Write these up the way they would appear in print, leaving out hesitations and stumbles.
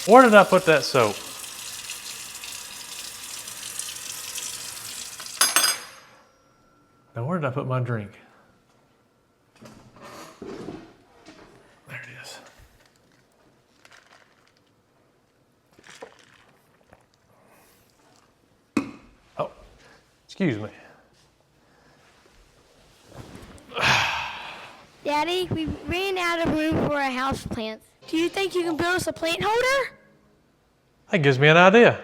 Where did I put that soap? Now where did I put my drink? There it is. Oh, excuse me. Daddy, we ran out of room for our house plants. Do you think you can build us a plant holder? That gives me an idea.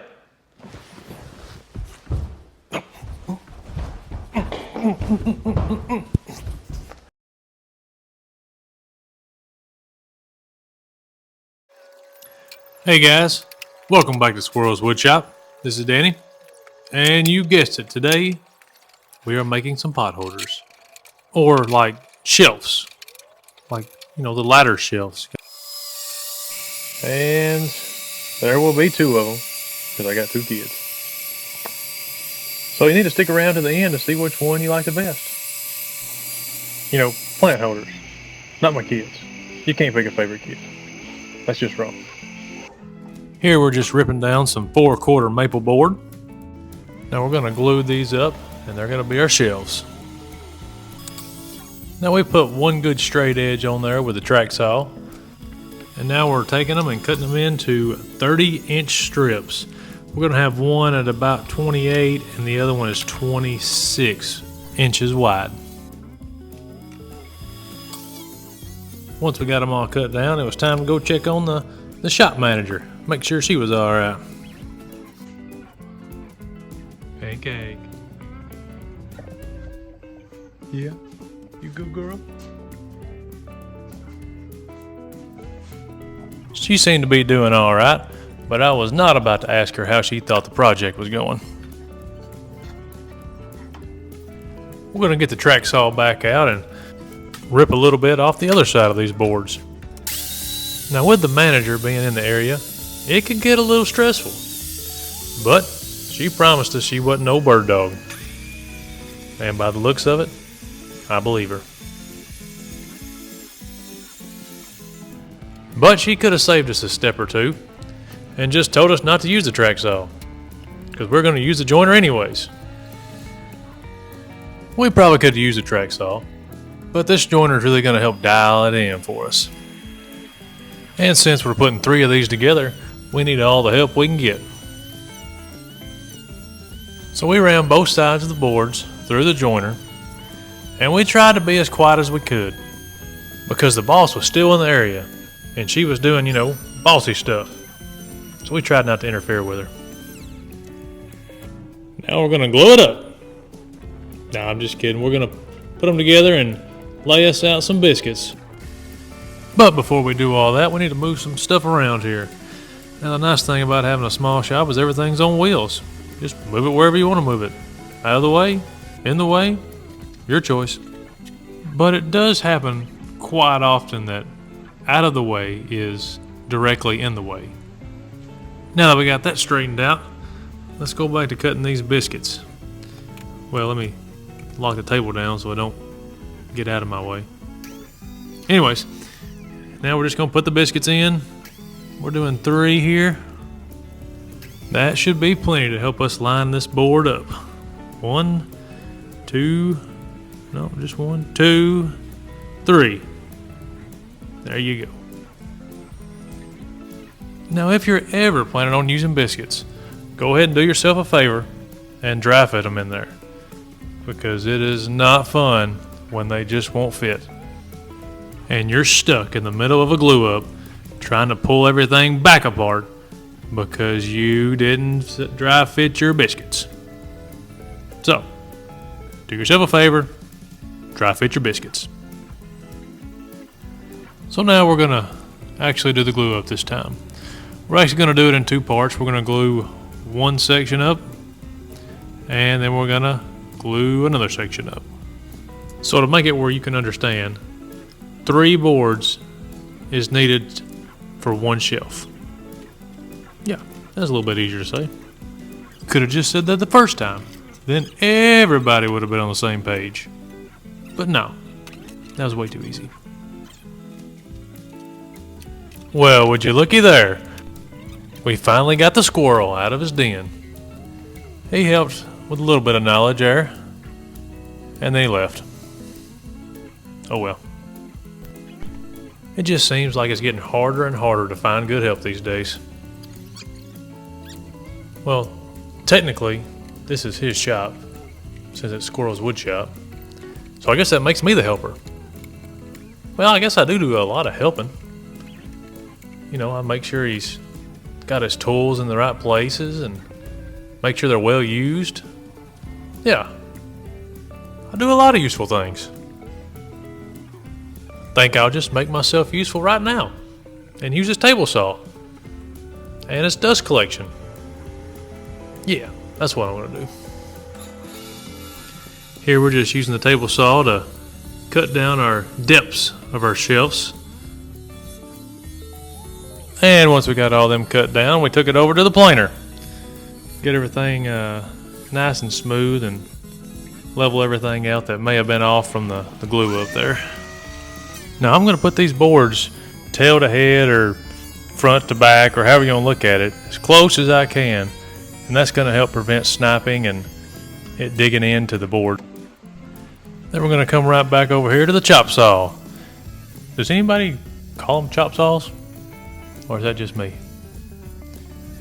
Hey guys, welcome back to Squirrel's Woodshop. This is Danny, and you guessed it, today we are making some pot holders. Or like shelves. Like, the ladder shelves. And there will be two of them, because I got two kids. So you need to stick around to the end to see which one you like the best. Plant holders. Not my kids. You can't pick a favorite kid. That's just wrong. Here we're just ripping down some 4/4 maple board. Now we're going to glue these up, and they're going to be our shelves. Now we put one good straight edge on there with a track saw. And now we're taking them and cutting them into 30-inch strips. We're going to have one at about 28 and the other one is 26 inches wide. Once we got them all cut down, it was time to go check on the shop manager. Make sure she was alright. Pancake. Yeah? You good girl? She seemed to be doing alright, but I was not about to ask her how she thought the project was going. We're going to get the track saw back out and rip a little bit off the other side of these boards. Now with the manager being in the area, it could get a little stressful, but she promised us she wasn't no bird dog. And by the looks of it, I believe her. But she could have saved us a step or two and just told us not to use the track saw, because we're going to use the joiner anyways. We probably could have used a track saw, but this joiner is really going to help dial it in for us. And since we're putting 3 of these together, we need all the help we can get. So we ran both sides of the boards through the joiner, and we tried to be as quiet as we could, because the boss was still in the area, and she was doing, bossy stuff. So we tried not to interfere with her. Now we're going to glue it up. No, I'm just kidding. We're going to put them together and lay us out some biscuits. But before we do all that, we need to move some stuff around here. Now the nice thing about having a small shop is everything's on wheels. Just move it wherever you want to move it. Out of the way, in the way, your choice. But it does happen quite often that out of the way is directly in the way. Now that we got that straightened out, let's go back to cutting these biscuits. Well, let me lock the table down so I don't get out of my way. Anyways, now we're just going to put the biscuits in. We're doing 3 here. That should be plenty to help us line this board up. 1, 2, no, just 1, 2, 3. There you go. Now if you're ever planning on using biscuits, go ahead and do yourself a favor and dry fit them in there, because it is not fun when they just won't fit and you're stuck in the middle of a glue up trying to pull everything back apart because you didn't dry fit your biscuits. So do yourself a favor, dry fit your biscuits. So now we're gonna actually do the glue up this time. We're actually gonna do it in 2 parts. We're gonna glue one section up, and then we're gonna glue another section up. So to make it where you can understand, 3 boards is needed for 1 shelf. Yeah, that's a little bit easier to say. Could have just said that the first time. Then everybody would have been on the same page. But no, that was way too easy. Well, would you looky there? we finally got the squirrel out of his den. He helped with a little bit of knowledge there, and then he left. Oh well. It just seems like it's getting harder and harder to find good help these days. Well, technically, this is his shop, since it's Squirrel's wood shop. So I guess that makes me the helper. Well, I guess I do a lot of helping. You know, I make sure he's got his tools in the right places and make sure they're well used. Yeah, I do a lot of useful things. Think I'll just make myself useful right now and use this table saw and its dust collection. Yeah, that's what I'm gonna do. Here we're just using the table saw to cut down our depths of our shelves. And once we got all them cut down, we took it over to the planer. Get everything nice and smooth and level everything out that may have been off from the glue up there. Now I'm going to put these boards tail to head or front to back or however you want to look at it as close as I can, and that's going to help prevent sniping and it digging into the board. Then we're going to come right back over here to the chop saw. Does anybody call them chop saws? Or is that just me?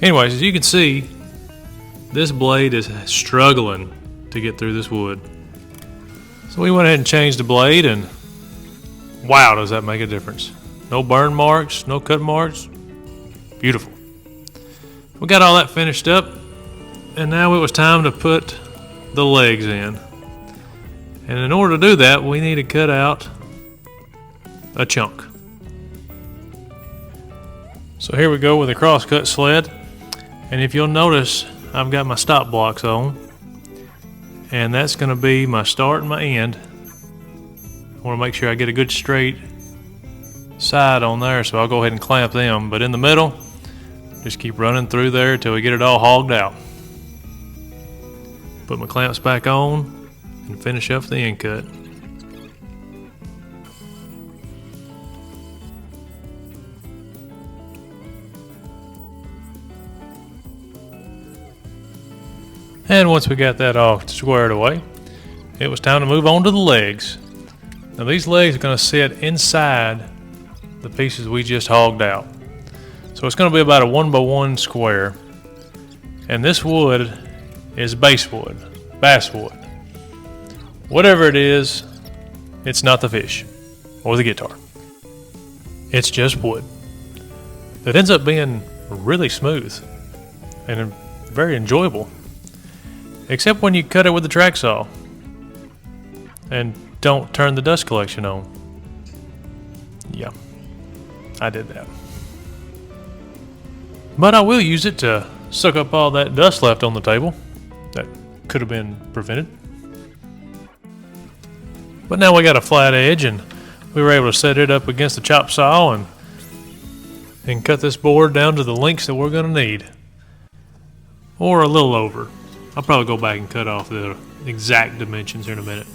Anyways, as you can see, this blade is struggling to get through this wood. So we went ahead and changed the blade, and wow, does that make a difference. No burn marks, no cut marks. Beautiful. We got all that finished up, and now it was time to put the legs in. And in order to do that, we need to cut out a chunk. So here we go with a crosscut sled, and if you'll notice, I've got my stop blocks on, and that's going to be my start and my end. I want to make sure I get a good straight side on there, so I'll go ahead and clamp them, but in the middle, just keep running through there till we get it all hogged out. Put my clamps back on and finish up the end cut. And once we got that all squared away, it was time to move on to the legs. Now these legs are going to sit inside the pieces we just hogged out. So it's going to be about a 1x1 square. And this wood is basswood, basswood. Whatever it is, it's not the fish or the guitar. It's just wood. That ends up being really smooth and very enjoyable. Except when you cut it with the track saw and don't turn the dust collection on. Yeah, I did that. But I will use it to suck up all that dust left on the table that could have been prevented. But now we got a flat edge, and we were able to set it up against the chop saw and cut this board down to the lengths that we're going to need. Or a little over. I'll probably go back and cut off the exact dimensions here in a minute.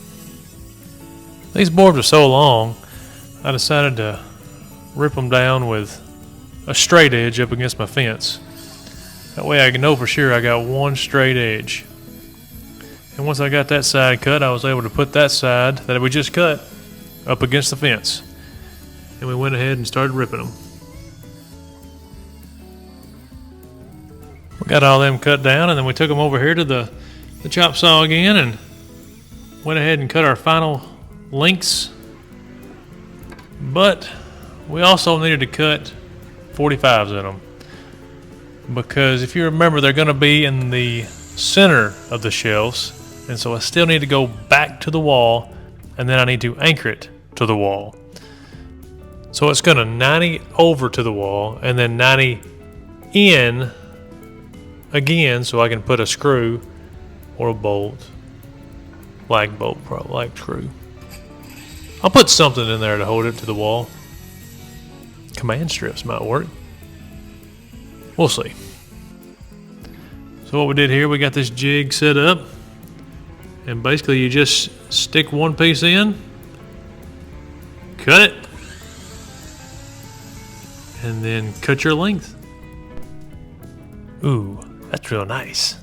These boards are so long, I decided to rip them down with a straight edge up against my fence. That way I can know for sure I got one straight edge. And once I got that side cut, I was able to put that side that we just cut up against the fence. And we went ahead and started ripping them. We got all them cut down, and then we took them over here to the chop saw again and went ahead and cut our final lengths. But we also needed to cut 45s in them, because if you remember, they're going to be in the center of the shelves, and so I still need to go back to the wall, and then I need to anchor it to the wall. So it's going to 90 over to the wall and then 90 in again, so I can put a screw or a bolt, lag bolt, probably lag screw. I'll put something in there to hold it to the wall. Command strips might work. We'll see. So what we did here, we got this jig set up, and basically you just stick one piece in, cut it, and then cut your length. Ooh, that's real nice.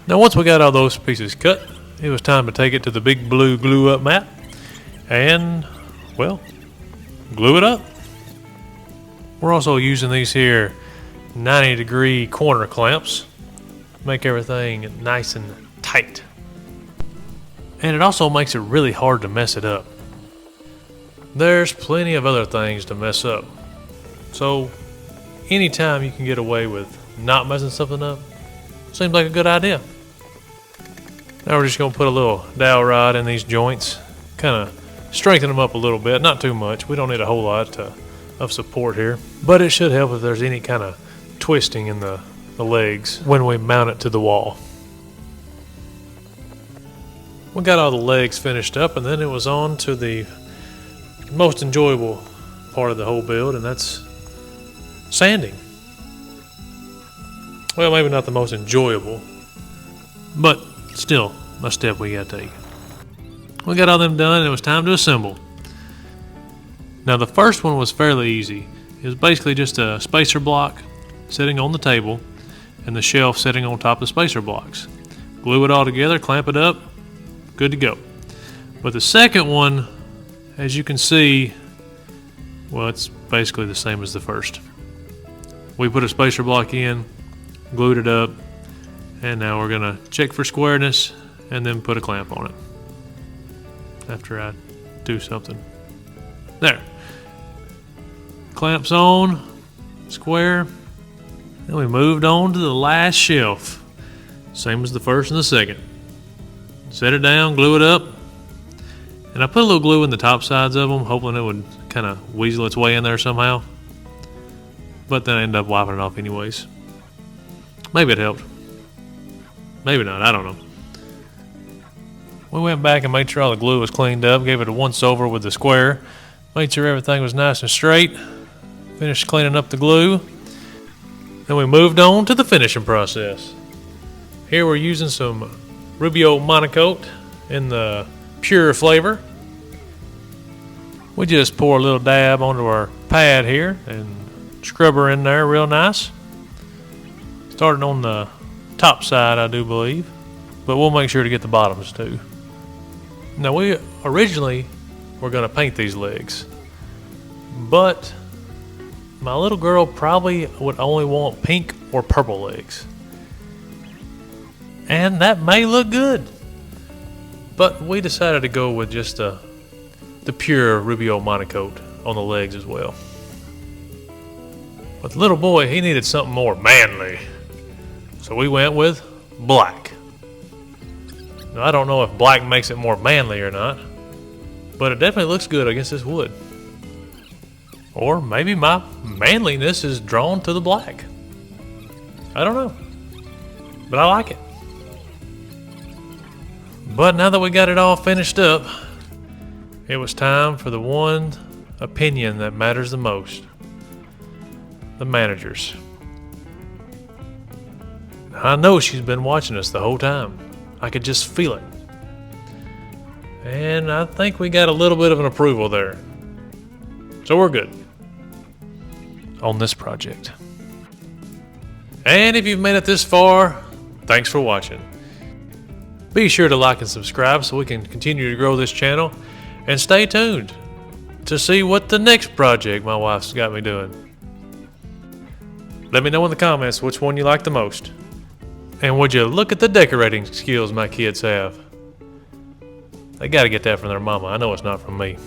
Now once we got all those pieces cut, it was time to take it to the big blue glue up mat and, well, glue it up. We're also using these here 90-degree corner clamps. Make everything nice and tight. And it also makes it really hard to mess it up. There's plenty of other things to mess up. So anytime you can get away with not messing something up, seems like a good idea. Now we're just going to put a little dowel rod in these joints, kind of strengthen them up a little bit, not too much. We don't need a whole lot of support here, but it should help if there's any kind of twisting in the legs when we mount it to the wall. We got all the legs finished up, and then it was on to the most enjoyable part of the whole build, and that's sanding. Well, maybe not the most enjoyable, but still a step we gotta take. We got all them done, and it was time to assemble. Now the first one was fairly easy. It was basically just a spacer block sitting on the table and the shelf sitting on top of the spacer blocks. Glue it all together, clamp it up, good to go. But the second one, as you can see, well, it's basically the same as the first. We put a spacer block in, glued it up, and now we're gonna check for squareness and then put a clamp on it after I do something. There. Clamps on, square. Then we moved on to the last shelf. Same as the first and the second. Set it down, glue it up. And I put a little glue in the top sides of them, hoping it would kind of weasel its way in there somehow. But then I ended up wiping it off anyways. Maybe it helped. Maybe not, I don't know. We went back and made sure all the glue was cleaned up, gave it a once over with the square, made sure everything was nice and straight, finished cleaning up the glue. Then we moved on to the finishing process. Here we're using some Rubio Monocoat in the pure flavor. We just pour a little dab onto our pad here and scrub her in there real nice. Starting on the top side, I do believe, but we'll make sure to get the bottoms too. Now we originally were going to paint these legs, but my little girl probably would only want pink or purple legs. And that may look good, but we decided to go with just the pure Rubio Monocoat on the legs as well. But the little boy, he needed something more manly, so we went with black. Now I don't know if black makes it more manly or not, but it definitely looks good against this wood. Or maybe my manliness is drawn to the black. I don't know, but I like it. But now that we got it all finished up, it was time for the one opinion that matters the most. The manager's. I know she's been watching us the whole time. I could just feel it. And I think we got a little bit of an approval there. So we're good on this project. And if you've made it this far, thanks for watching. Be sure to like and subscribe so we can continue to grow this channel. And stay tuned to see what the next project my wife's got me doing. Let me know in the comments which one you like the most. And would you look at the decorating skills my kids have? They gotta get that from their mama. I know it's not from me.